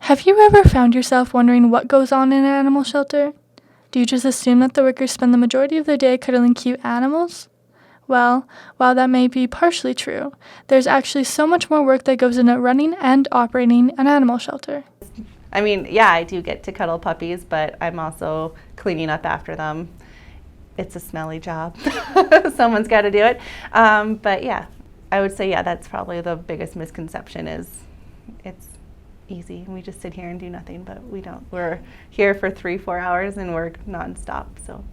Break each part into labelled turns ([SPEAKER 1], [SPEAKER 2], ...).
[SPEAKER 1] Have you ever found yourself wondering what goes on in an animal shelter? Do you just assume that the workers spend the majority of their day cuddling cute animals? Well, while that may be partially true, there's actually so much more work that goes into running and operating an animal shelter.
[SPEAKER 2] I mean, yeah, I do get to cuddle puppies, but I'm also cleaning up after them. It's a smelly job. Someone's got to do it. But yeah, I would say, yeah, that's probably the biggest misconception is it's easy. We just sit here and do nothing, but we don't. We're here for 3-4 hours and work nonstop. So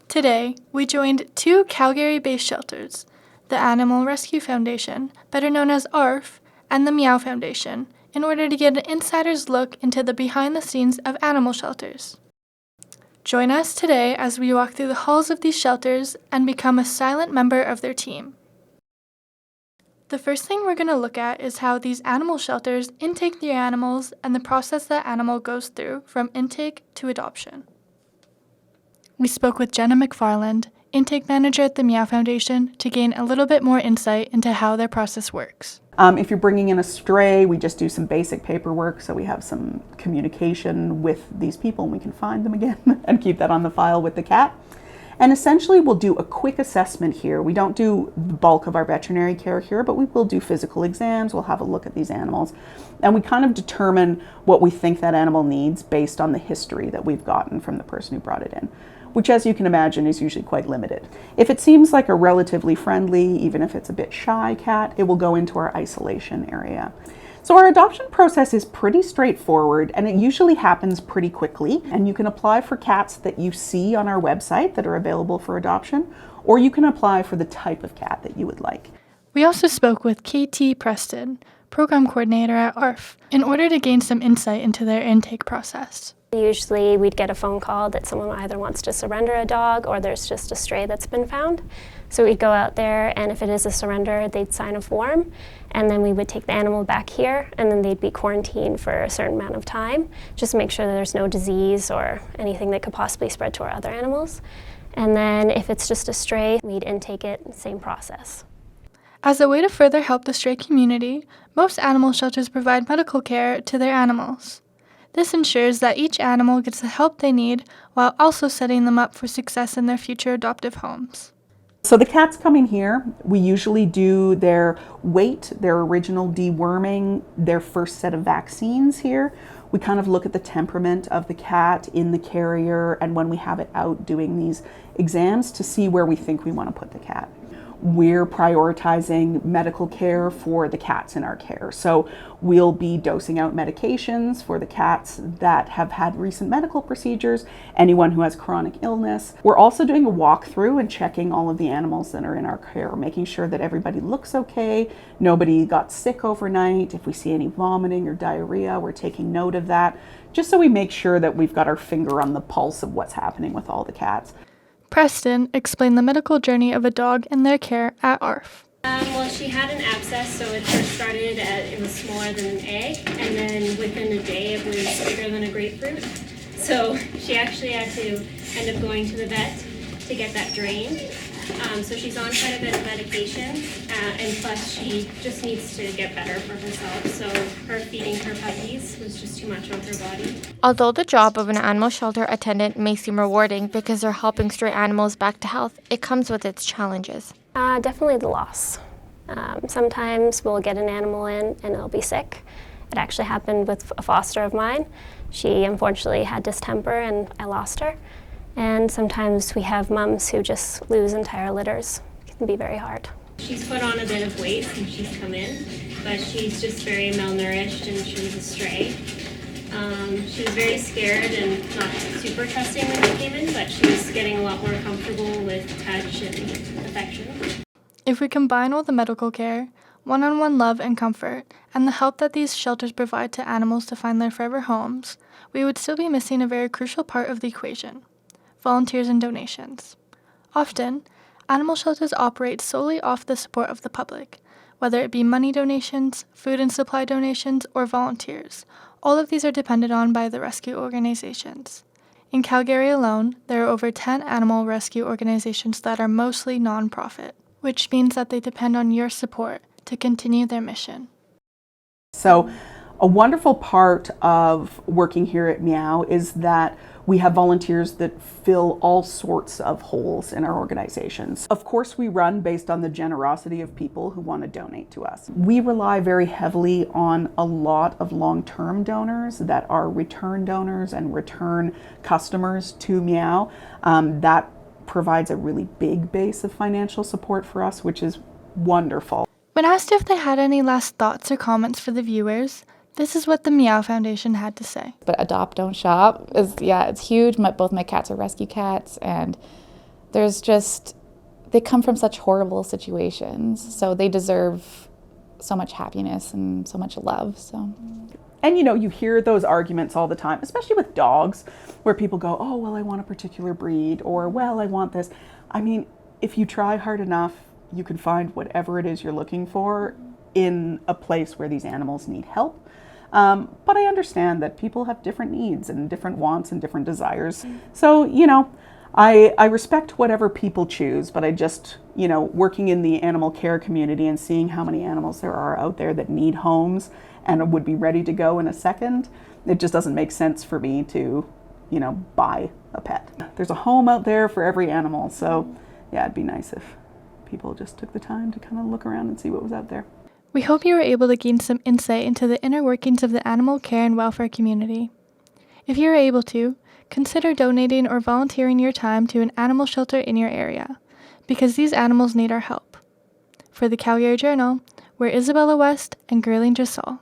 [SPEAKER 1] Today, we joined two Calgary-based shelters, the Animal Rescue Foundation, better known as ARF, and the Meow Foundation, in order to get an insider's look into the behind-the-scenes of animal shelters. Join us today as we walk through the halls of these shelters and become a silent member of their team. The first thing we're going to look at is how these animal shelters intake their animals and the process that animal goes through from intake to adoption. We spoke with Jenna McFarland, intake manager at the Meow Foundation, to gain a little bit more insight into how their process works.
[SPEAKER 3] If you're bringing in a stray, we just do some basic paperwork so we have some communication with these people and we can find them again and keep that on the file with the cat. And essentially we'll do a quick assessment here. We don't do the bulk of our veterinary care here, but we will do physical exams. We'll have a look at these animals and we kind of determine what we think that animal needs based on the history that we've gotten from the person who brought it in, which, as you can imagine, is usually quite limited. If it seems like a relatively friendly, even if it's a bit shy cat, it will go into our isolation area. So our adoption process is pretty straightforward and it usually happens pretty quickly. And you can apply for cats that you see on our website that are available for adoption, or you can apply for the type of cat that you would like.
[SPEAKER 1] We also spoke with KT Preston, program coordinator at ARF, in order to gain some insight into their intake process.
[SPEAKER 4] Usually we'd get a phone call that someone either wants to surrender a dog or there's just a stray that's been found. So we'd go out there, and if it is a surrender, they'd sign a form, and then we would take the animal back here, and then they'd be quarantined for a certain amount of time, just to make sure that there's no disease or anything that could possibly spread to our other animals. And then if it's just a stray, we'd intake it, same process.
[SPEAKER 1] As a way to further help the stray community, most animal shelters provide medical care to their animals. This ensures that each animal gets the help they need while also setting them up for success in their future adoptive homes.
[SPEAKER 3] So the cats coming here, we usually do their weight, their original deworming, their first set of vaccines here. We kind of look at the temperament of the cat in the carrier and when we have it out doing these exams to see where we think we want to put the cat. We're prioritizing medical care for the cats in our care. So we'll be dosing out medications for the cats that have had recent medical procedures, anyone who has chronic illness. We're also doing a walkthrough and checking all of the animals that are in our care, making sure that everybody looks okay, nobody got sick overnight. If we see any vomiting or diarrhea, we're taking note of that, just so we make sure that we've got our finger on the pulse of what's happening with all the cats.
[SPEAKER 1] Preston explained the medical journey of a dog and their care at ARF.
[SPEAKER 5] Well, she had an abscess, so it first started it was smaller than an egg, and then within a day it was bigger than a grapefruit. So she actually had to end up going to the vet to get that drained. So she's on quite a bit of medication, and plus she just needs to get better for herself. So her feeding her puppies was just too much on her body.
[SPEAKER 6] Although the job of an animal shelter attendant may seem rewarding because they're helping stray animals back to health, it comes with its challenges.
[SPEAKER 4] Definitely the loss. Sometimes we'll get an animal in and it'll be sick. It actually happened with a foster of mine. She unfortunately had distemper and I lost her. And sometimes we have mums who just lose entire litters. It can be very hard.
[SPEAKER 5] She's put on a bit of weight since she's come in, but she's just very malnourished and she was a stray. She was very scared and not super trusting when she came in, but she was getting a lot more comfortable with touch and affection.
[SPEAKER 1] If we combine all the medical care, one-on-one love and comfort, and the help that these shelters provide to animals to find their forever homes, we would still be missing a very crucial part of the equation: volunteers and donations. Often, animal shelters operate solely off the support of the public, whether it be money donations, food and supply donations, or volunteers. All of these are depended on by the rescue organizations. In Calgary alone, there are over 10 animal rescue organizations that are mostly nonprofit, which means that they depend on your support to continue their mission.
[SPEAKER 3] So A wonderful part of working here at Meow is that we have volunteers that fill all sorts of holes in our organizations. Of course, we run based on the generosity of people who want to donate to us. We rely very heavily on a lot of long-term donors that are return donors and return customers to Meow. That provides a really big base of financial support for us, which is wonderful.
[SPEAKER 1] When asked if they had any last thoughts or comments for the viewers, this is what the Meow Foundation had to say.
[SPEAKER 7] But adopt, don't shop is, it's huge. Both my cats are rescue cats, and they come from such horrible situations, so they deserve so much happiness and so much love. So.
[SPEAKER 3] And you hear those arguments all the time, especially with dogs, where people go, oh, well, I want a particular breed, or, well, I want this. I mean, if you try hard enough, you can find whatever it is you're looking for in a place where these animals need help. But I understand that people have different needs and different wants and different desires. So, I respect whatever people choose, but I just, working in the animal care community and seeing how many animals there are out there that need homes and would be ready to go in a second, it just doesn't make sense for me to, buy a pet. There's a home out there for every animal. So, yeah, it'd be nice if people just took the time to kind of look around and see what was out there.
[SPEAKER 1] We hope you were able to gain some insight into the inner workings of the animal care and welfare community. If you are able to, consider donating or volunteering your time to an animal shelter in your area, because these animals need our help. For the Calgary Journal, we're Isabella West and Gerline Dressel.